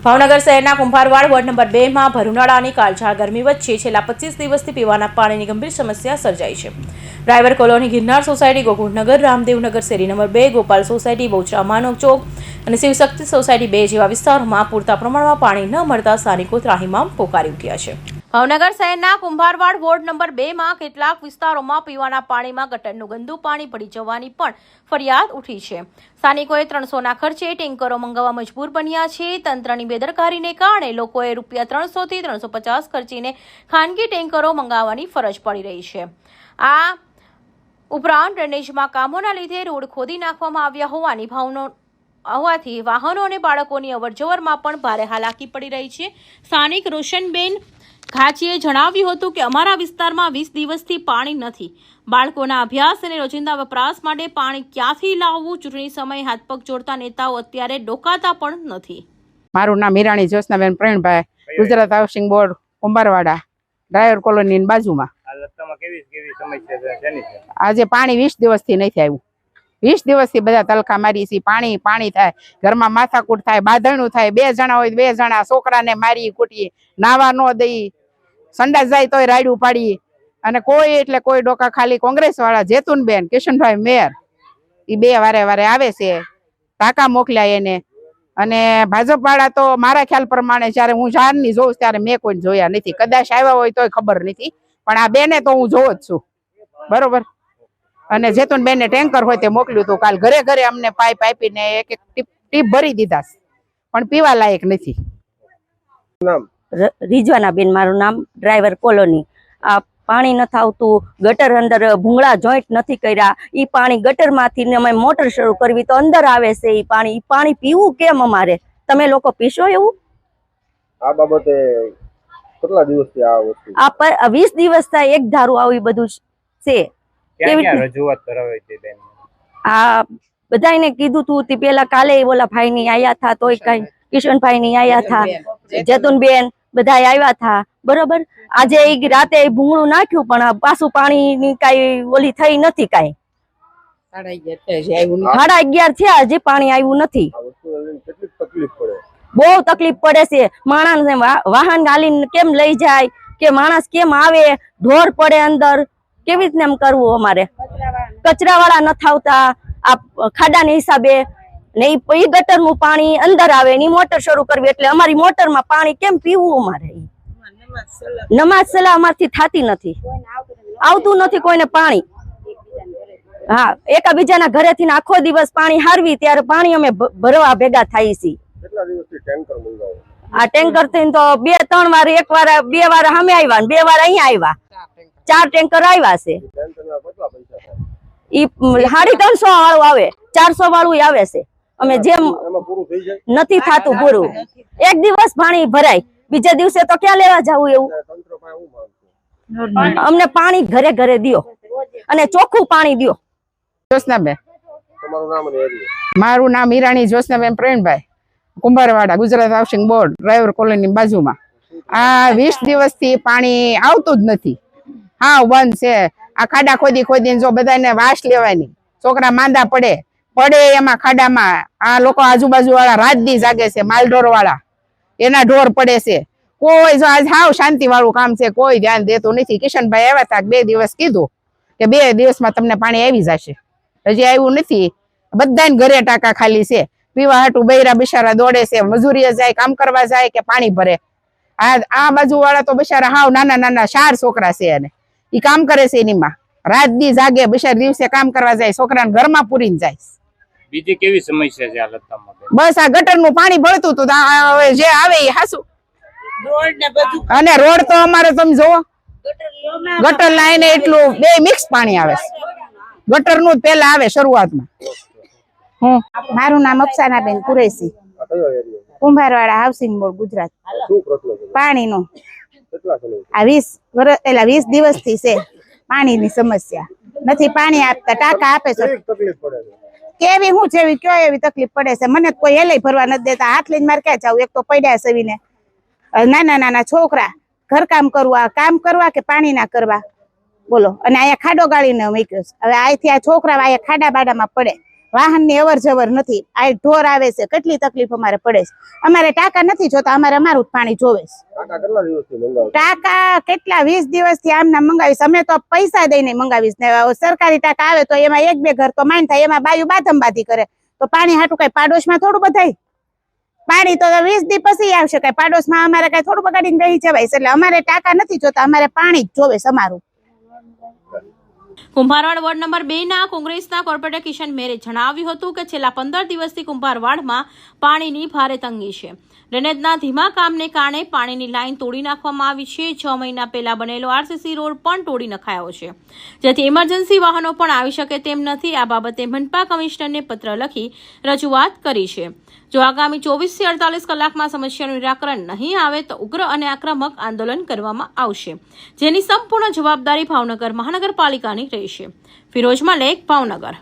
ભાવનગર શહેરના કુંભારવાડ ward number 2 માં ભર ઉનાળાની કાળઝાળ ગરમી વચ્ચે છેલ્લા 25 દિવસથી પીવાના પાણીની ગંભીર સમસ્યા સર્જાઈ છે। Driver colony, Girnar society, Gokulnagar, Ramdevnagar શેરી નંબર 2, ગોપાલ સોસાયટી, બહુચરા માનવ ચોક અને શિવશક્તિ સોસાયટી 2 જેવા વિસ્તારોમાં પૂરતા પ્રમાણમાં પાણી ન મળતા સ્થાનિકો ત્રાહિમામ પોકારી ઉઠ્યા છે। ભાવનગર શહેરના કુંભારવાડ વોર્ડ નંબર 2 માં કેટલાક વિસ્તારોમાં પીવાના પાણીમાં ગટરનું ગંદુ પાણી ભળી જવાની પણ ફરિયાદ ઉઠી છે। સ્થાનિકોએ 300ના ખર્ચે ટેન્કરો મંગાવવા મજબૂર બન્યા છે। તંત્રની બેદરકારીને કારણે લોકોએ ₹300 થી 350 ખર્ચીને ખાનગી ટેન્કરો મંગાવવાની ફરજ પડી રહી છે। આ ઉપરાંત ડ્રેનેજમાં કામોના લીધે રોડ ખોદી નાખવામાં આવ્યા હોવાથી વાહનો અને બાળકોની અવરજવરમાં પણ ભારે હાલાકી પડી રહી છે। સ્થાનિક રોશનબેન ઘાચીએ જણાવ્યું હતું કે અમારા વિસ્તારમાં 20 દિવસથી પાણી નથી। બાળકોના અભ્યાસ અને રોજિંદા વપરાશ માટે પાણી ક્યાંથી લાવવું? ચૂંટણી સમયે હાથ પગ જોડતા નેતાઓ અત્યારે ડોકાતા પણ નથી। મારું નામ Hirani Jyotsnaben Pravinbhai, Gujarat housing board Kumbharwada, driver colony બાજુમાં। આજે પાણી 20 દિવસથી નથી આવ્યું। 20 દિવસથી બધા તલખા મારી છે, પાણી પાણી થાય, ઘરમાં માથાકૂટ થાય, બાંધણું થાય, 2 જણા હોય 2 જણા છોકરાને મારી કૂટીએ, નાવા ન દઈ, સંડાસ જાય તોય રાયડું પાડી, અને કોઈ એટલે કોઈ ડોકા ખાલી કોંગ્રેસ વાળા જેતુનબેન, કિશનભાઈ મેયર, એ 2 વારે વારે આવે છે, ટાંકા મોકલ્યા એને। અને ભાજપ વાળા તો મારા ખ્યાલ પ્રમાણે જયારે હું જારની જોઉં ત્યારે મેં કોઈ જોયા નથી, કદાચ આવ્યા હોય તોય ખબર નથી, પણ આ બેને તો હું જોઉં જ છું, બરોબર। અને જેતુનબેન ને ટેન્કર હોય તે મોકલ્યું હતું, કાલ ઘરે ઘરે અમને પાઇપ આપીને એક એક ટીપ ભરી દીધા, પણ પીવા લાયક નથી। રીઝવાનાબેન મારું નામ, ડ્રાઈવર કોલોની। આ પાણી નથી આવતું, ગટર અંદર ભૂંગળા જોઈન્ટ નથી કર્યા, ઈ પાણી ગટરમાંથી અમે મોટર શરૂ કરવી તો અંદર આવે છે ઈ પાણી પીવું કેમ અમારે? તમે લોકો પીશો એવું? આ બાબતે કેટલા દિવસથી આ વસ્તુ? આ 20 દિવસ થાય એક ધારું આવી બધું છે। ક્યાં રજૂઆત કરાવી હતી બેન? આ બધાને કીધું તું તે પેલા કાલે ઓલા ભાઈ ની આયા થા, તોય કઈ કિશનભાઈ ની આયા થા, જેતુનબેન બધા આવ્યા થા, બરોબર। આજે રાતે ભૂંગળું નાખ્યું પણ પાછું પાણી ની કઈ ઓલી થઈ નથી, કઈ 11:30 થયા હજી પાણી આવ્યું નથી। બહુ તકલીફ પડે છે, માણસ વાહન હાલીને કેમ લઈ જાય કે માણસ કેમ આવે, ઢોર પડે અંદર, કેવી રીતને એમ કરવું અમારે? કચરા વાળા નથી આવતા આ ખાડાના હિસાબે ને, ઈ ગટર નું પાણી અંદર આવે ને મોટર શરૂ કરવી એટલે અમારી મોટર માં પાણી કેમ પીવું અમારે? નમાજ સલાહ અમારથી થતી નથી, આવતું નથી કોઈને પાણી। હા, એકબીજાના ઘરેથી આખો દિવસ પાણી હારવી ત્યારે પાણી અમે ભરવા ભેગા થાય છીએ। આ ટેન્કર થઈને તો 2-3 વાર, એક વાર 2 વાર અમે આવ્યા ને 2 વાર અહીંયા આવ્યા, 4 ટેન્કર આવ્યા છે। ઈ 350 વાળું આવે, 400 વાળું આવે છે। અમે જેમ નથી થતું પૂરું, એક દિવસ પાણી ભરાય, બીજા દિવસે તો ક્યાં લેવા જવું? એવું અમને પાણી ઘરે ઘરે દિયો અને ચોખ્ખું પાણી દિયો। જ્યોત્સનાબેન, મારું નામ Hirani Jyotsnaben Pravinbhai, Kumbharwada, Gujarat housing board, driver colony બાજુમાં। આ 20 દિવસથી પાણી આવતું જ નથી, હા બંધ છે। આ ખાડા ખોદીને જો બધાને વાસ લેવાની, છોકરા માંદા પડે એમાં ખાડામાં। આ લોકો આજુબાજુ વાળા રાત દી જાગે છે, માલઢોર વાળા, એના ઢોર પડે છે। કોઈ જો આજ હાવ શાંતિ વાળું કામ છે, કોઈ ધ્યાન દેતું નથી। કિશનભાઈ આવ્યા હતા, 2 દિવસ કીધું કે 2 દિવસમાં તમને પાણી આવી જશે, હજી આવ્યું નથી। બધાને ઘરે ટાંકા ખાલી છે, પીવા હાટું બૈરા બિચારા દોડે છે, મજૂરીએ જાય, કામ કરવા જાય કે પાણી ભરે। આ બાજુ વાળા તો બિચારા હાવ નાના 4 છોકરા છે, અને ઈ કામ કરે છે, એનીમાં રાત દી જાગે, બિચારા દિવસે કામ કરવા જાય, છોકરાને ઘરમાં પૂરીને જાય। બીજી કેવી સમસ્યા છે આ લતામાં? બસ આ ગટર નું પાણી ભળતું હતું, જે આવે એ હાસું, અને રોડ તો અમારે તમે જોવો, ગટર લાઈને એટલું 2 મિક્સ પાણી આવે છે, ગટર નું પેલા આવે શરૂઆતમાં। મારું નામ અફસાનાબેન કુરેશી, કુંભારવાડા હાઉસિંગ બોર્ડ, ગુજરાત। પાણી નો આ 20 દિવસથી છે પાણીની સમસ્યા, નથી પાણી આપતા, ટાંકા આપે છે, કેવી હું જેવી કયો એવી તકલીફ પડે છે। મને કોઈ એલઈ ભરવા નથી દેતા, હાથ લઈને મારે ક્યાં જાવ? એક તો પડ્યા સવીને નાના છોકરા, ઘરકામ કરવા, કામ કરવા કે પાણી ના કરવા, બોલો। અને અહીંયા ખાડો ગાળીને મૂક્યો છે, હવે અહીંથી આ છોકરા અહીંયા ખાડા બાડામાં પડે, વાહનની અવર જવર નથી, આ ઢોર આવે છે, કેટલી તકલીફ અમારે પડે છે. અમારે ટાંકા નથી જોતા, અમારે અમારું જ પાણી જોવે છે. ટાંકા કેટલા દિવસથી મંગાવો? ટાંકા કેટલા 20 દિવસથી આમના મંગાવીશ. અમે તો પૈસા દઈને મંગાવીશ ને સરકારી ટાંકા આવે તો એમાં 1-2 ઘર તો માન થાય, એમાં બાયું બાધંબાધી કરે તો પાણી હાટું કઈ પાડોશમાં થોડું બધાય પાણી તો 20 દી પછી આવશે, કઈ પાડોશમાં અમારે કઈ થોડું બગાડીને બેસી જવાય છે. એટલે અમારે ટાંકા નથી જોતા, અમારે પાણી જ જોવે છે અમારું. કુંભારવાડ વોર્ડ નંબર 2 ના કોંગ્રેસના કોર્પોરેટર કિશન મેરે જણાવ્યું હતું કે છેલ્લા 15 દિવસથી કુંભારવાડમાં પાણીની ભારે તંગી છે. ડ્રેનેજના ધીમા કામને કારણે પાણીની લાઇન તોડી નાખવામાં આવી છે. 6 મહિના પહેલા બનેલો RCC રોડ પણ તોડી નખાયો છે, જેથી ઇમરજન્સી વાહનો પણ આવી શકે તેમ નથી. આ બાબતે મનપા કમિશનરને પત્ર લખી રજૂઆત કરી છે. જો આગામી 24 થી 48 કલાકમાં સમસ્યાનું નિરાકરણ નહીં આવે તો ઉગ્ર અને આક્રમક આંદોલન કરવામાં આવશે, જેની સંપૂર્ણ જવાબદારી ભાવનગર મહાનગરપાલિકાની રહેશે. ફિરોજ મલેક, ભાવનગર.